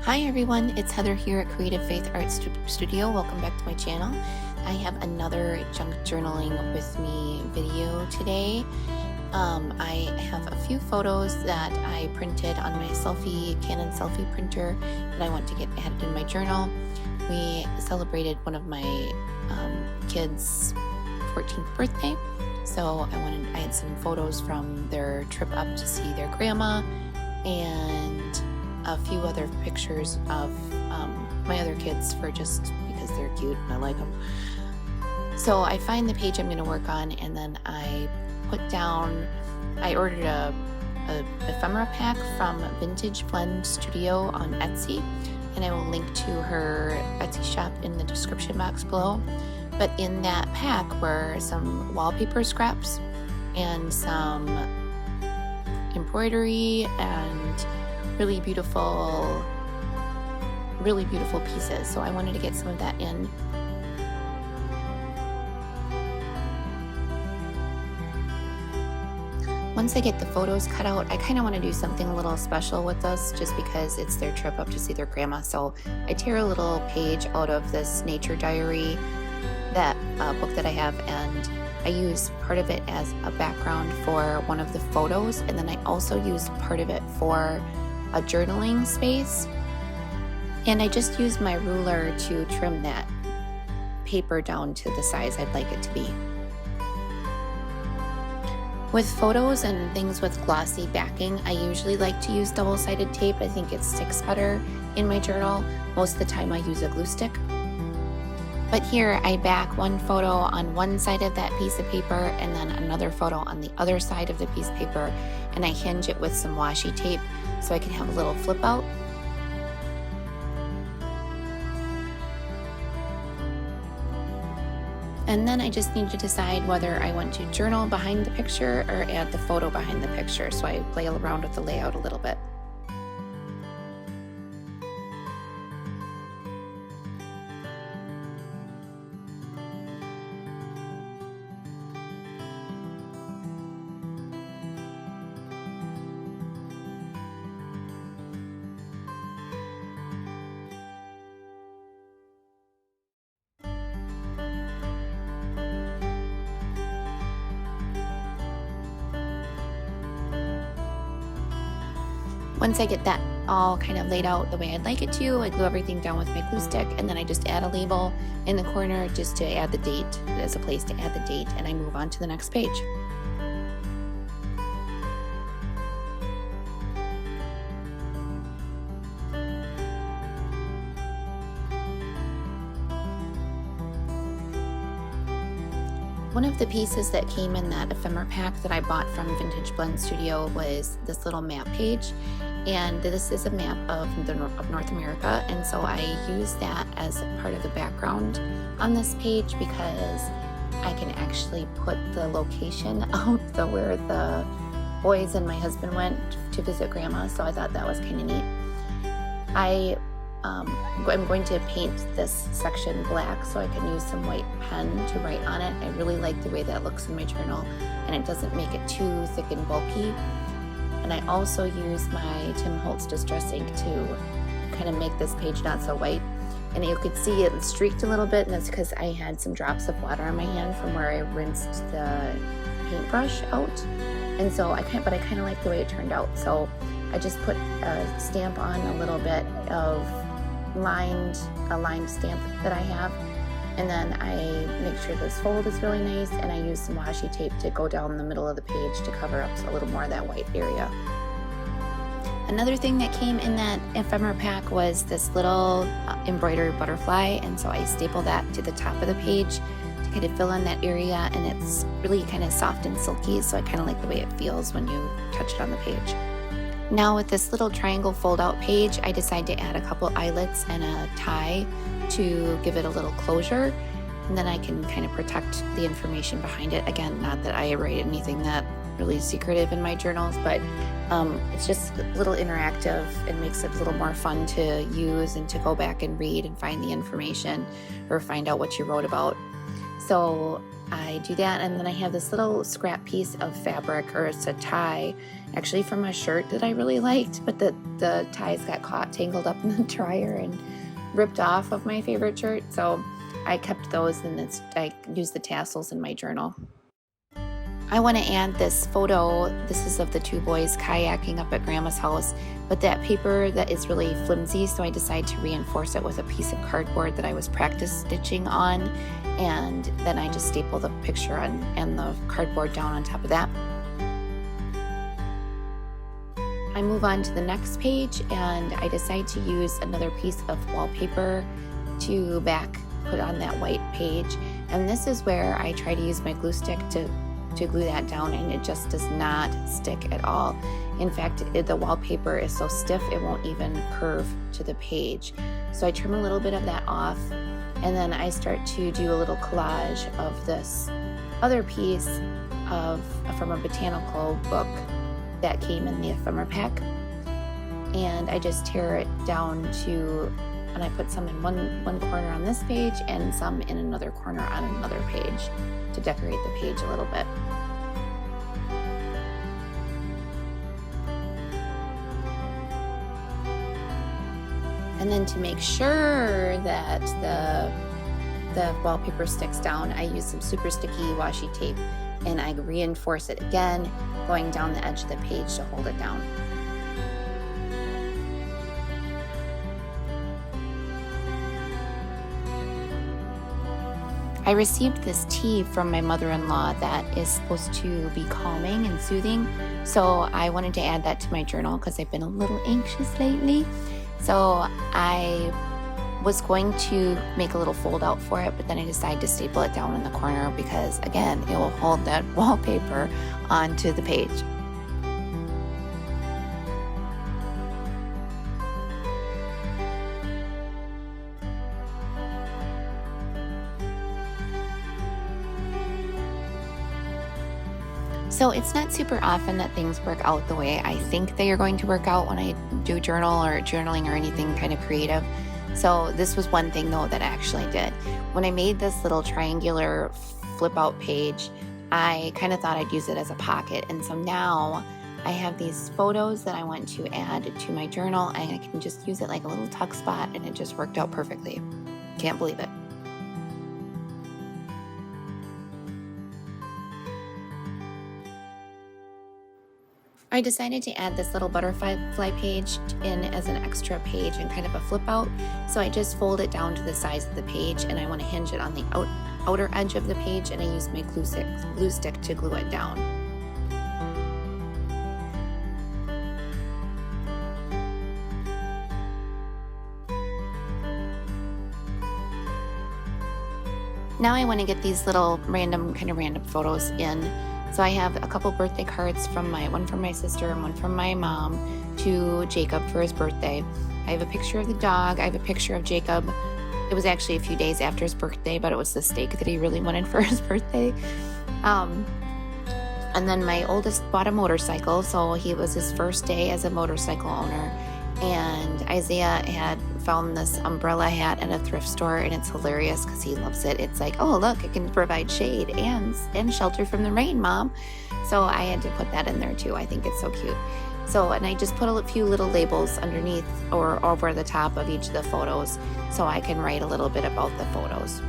Hi everyone, it's Heather here at Creative Faith Art Studio. Welcome back to my channel. I have another junk journaling with me video today. I have a few photos that I printed on my Canon selfie printer that I want to get added in my journal. We celebrated one of my kids' 14th birthday, so I had some photos from their trip up to see their grandma and a few other pictures of my other kids for just because they're cute and I like them. So I find the page I'm going to work on, and then I ordered a ephemera pack from Vintage Blend Studio on Etsy, and I will link to her Etsy shop in the description box below. But in that pack were some wallpaper scraps and some embroidery and really beautiful pieces. So I wanted to get some of that in. Once I get the photos cut out, I kind of want to do something a little special with this, just because it's their trip up to see their grandma. So I tear a little page out of this nature diary, that book that I have, and I use part of it as a background for one of the photos, and then I also use part of it for a journaling space. And I just use my ruler to trim that paper down to the size I'd like it to be. With photos and things with glossy backing, I usually like to use double-sided tape. I think it sticks better in my journal. Most of the time I use a glue stick. But here I back one photo on one side of that piece of paper and then another photo on the other side of the piece of paper, and I hinge it with some washi tape so I can have a little flip out. And then I just need to decide whether I want to journal behind the picture or add the photo behind the picture, so I play around with the layout a little bit. Once I get that all kind of laid out the way I'd like it to, I glue everything down with my glue stick, and then I just add a label in the corner just to add the date, as a place to add the date, and I move on to the next page. One of the pieces that came in that ephemera pack that I bought from Vintage Blend Studio was this little map page, and this is a map of North America, and so I use that as part of the background on this page because I can actually put the location out where the boys and my husband went to visit grandma, so I thought that was kind of neat. I'm going to paint this section black so I can use some white pen to write on it. I really like the way that looks in my journal, and it doesn't make it too thick and bulky. And I also use my Tim Holtz Distress ink to kind of make this page not so white. And you could see it streaked a little bit, and that's because I had some drops of water on my hand from where I rinsed the paintbrush out. And so I kind of like the way it turned out. So I just put a stamp on a little bit of a lined stamp that I have, and then I make sure this fold is really nice, and I use some washi tape to go down the middle of the page to cover up a little more of that white area. Another thing that came in that ephemera pack was this little embroidered butterfly, and so I staple that to the top of the page to kind of fill in that area, and it's really kind of soft and silky, so I kind of like the way it feels when you touch it on the page. Now with this little triangle fold-out page, I decide to add a couple eyelets and a tie to give it a little closure, and then I can kind of protect the information behind it. Again, not that I write anything that really secretive in my journals, but it's just a little interactive and makes it a little more fun to use and to go back and read and find the information or find out what you wrote about. So I do that, and then I have this little scrap piece of fabric, or it's a tie, actually from a shirt that I really liked, but the ties got caught, tangled up in the dryer and ripped off of my favorite shirt, so I kept those, and I used the tassels in my journal. I want to add this photo. This is of the two boys kayaking up at Grandma's house, but that paper that is really flimsy, so I decided to reinforce it with a piece of cardboard that I was practice stitching on, and then I just staple the picture and the cardboard down on top of that. I move on to the next page, and I decide to use another piece of wallpaper to put on that white page, and this is where I try to use my glue stick to glue that down, and it just does not stick at all. In fact, the wallpaper is so stiff it won't even curve to the page. So I trim a little bit of that off, and then I start to do a little collage of this other piece from a botanical book that came in the ephemera pack, and I just tear it down and I put some in one corner on this page and some in another corner on another page to decorate the page a little bit. And then to make sure that the wallpaper sticks down, I use some super sticky washi tape, and I reinforce it again, going down the edge of the page to hold it down. I received this tea from my mother-in-law that is supposed to be calming and soothing, so I wanted to add that to my journal because I've been a little anxious lately. So I was going to make a little fold out for it, but then I decided to staple it down in the corner because, again, it will hold that wallpaper onto the page. So it's not super often that things work out the way I think they are going to work out when I do journaling or anything kind of creative. So this was one thing though that I actually did. When I made this little triangular flip out page, I kind of thought I'd use it as a pocket. And so now I have these photos that I want to add to my journal, and I can just use it like a little tuck spot, and it just worked out perfectly. Can't believe it. I decided to add this little butterfly page in as an extra page and kind of a flip out. So I just fold it down to the size of the page, and I want to hinge it on the outer edge of the page, and I use my glue stick to glue it down. Now I want to get these little random photos in. So I have a couple birthday cards one from my sister and one from my mom to Jacob for his birthday. I have a picture of the dog. I have a picture of Jacob. It was actually a few days after his birthday, but it was the steak that he really wanted for his birthday. And then my oldest bought a motorcycle, so it was his first day as a motorcycle owner. And Isaiah had found this umbrella hat at a thrift store, and it's hilarious because he loves it. It's like, oh look, it can provide shade and shelter from the rain, Mom. So I had to put that in there too. I think it's so cute. So, and I just put a few little labels underneath or over the top of each of the photos so I can write a little bit about the photos.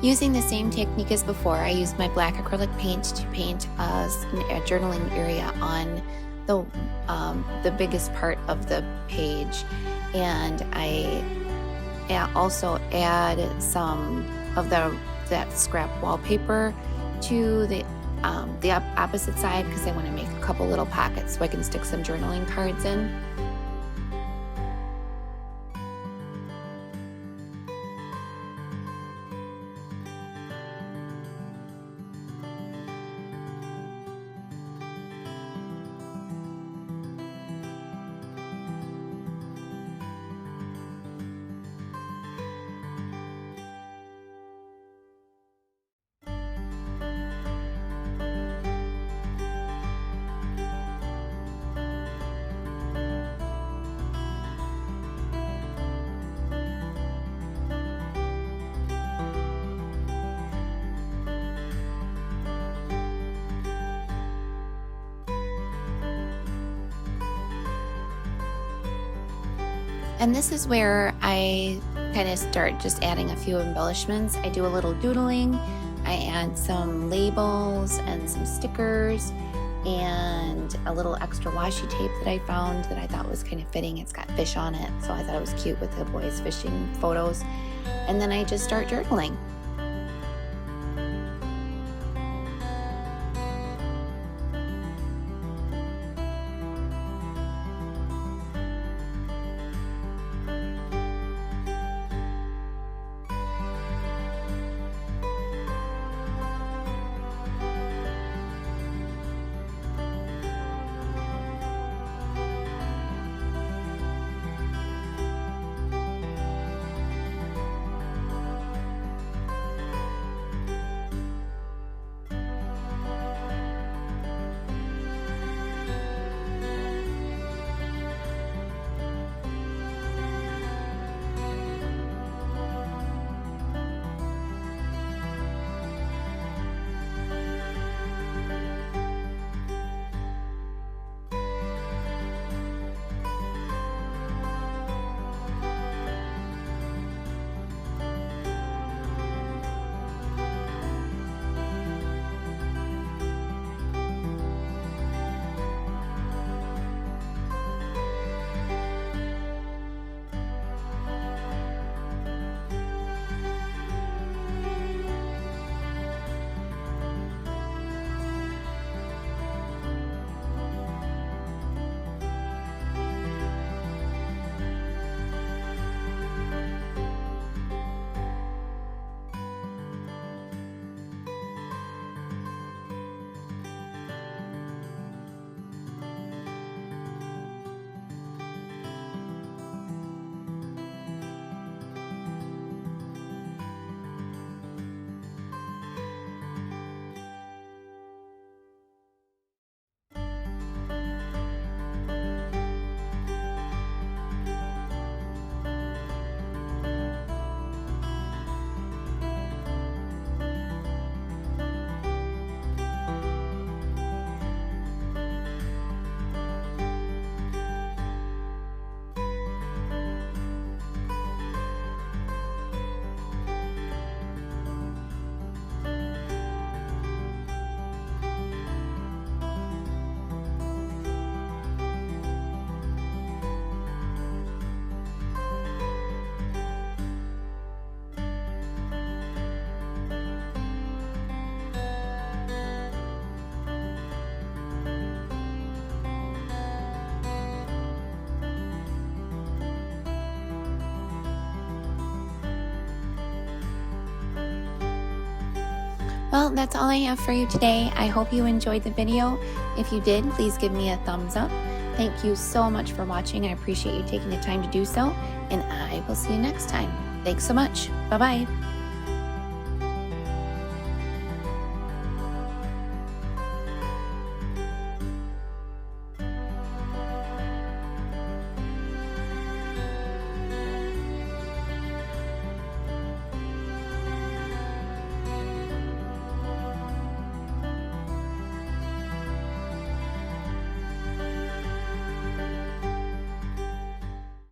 Using the same technique as before, I used my black acrylic paint to paint a journaling area on the biggest part of the page, and I also add some of that scrap wallpaper to the opposite side because I want to make a couple little pockets so I can stick some journaling cards in. And this is where I kind of start just adding a few embellishments. I do a little doodling, I add some labels and some stickers and a little extra washi tape that I found that I thought was kind of fitting. It's got fish on it, so I thought it was cute with the boys' fishing photos. And then I just start journaling. Well, that's all I have for you today. I hope you enjoyed the video. If you did, please give me a thumbs up. Thank you so much for watching. I appreciate you taking the time to do so, and I will see you next time. Thanks so much. Bye-bye.